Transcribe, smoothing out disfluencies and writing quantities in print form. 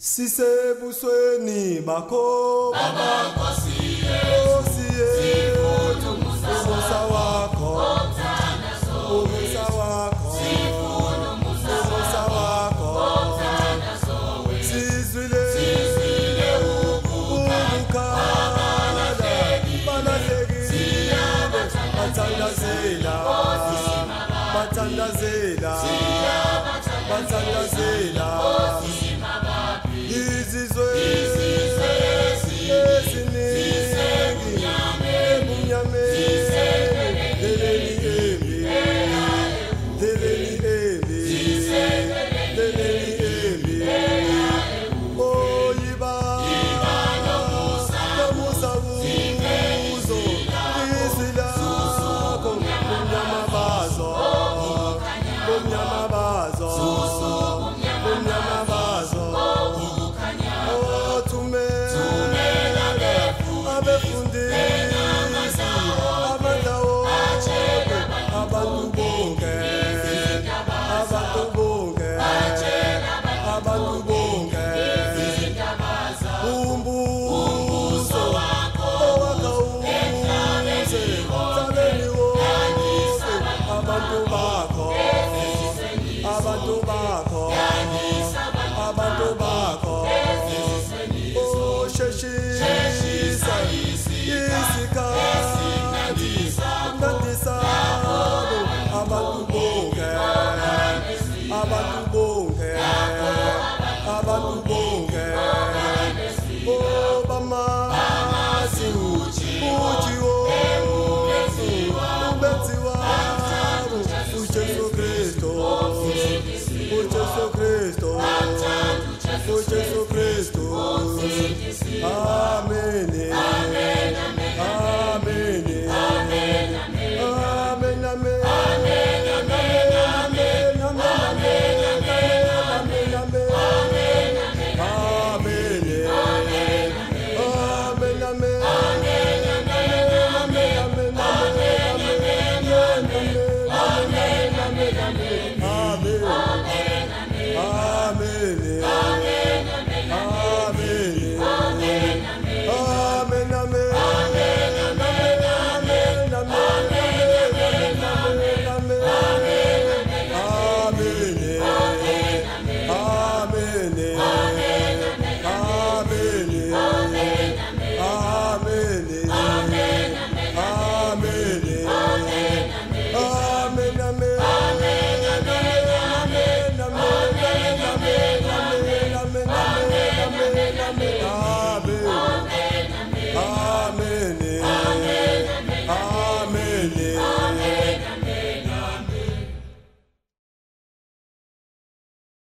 Sisebusweni bakho Baba Nkosiye Sifuna umusa wakho Omthanda Zoe umusa wakho Sifuna umusa wakho Omthanda Zoe Sizwile ukukhala balahlekile Siyabazela bathandazela izizwe esiningi ebumnyameni oyiba lomusa kuzo izilakho bomnyama bazo othumela abefundisi abandawo abantu bonke umbuso owakawuze emhlabeni wonke abantu bakho osheshisa isikhathi nandisabo abantu bonke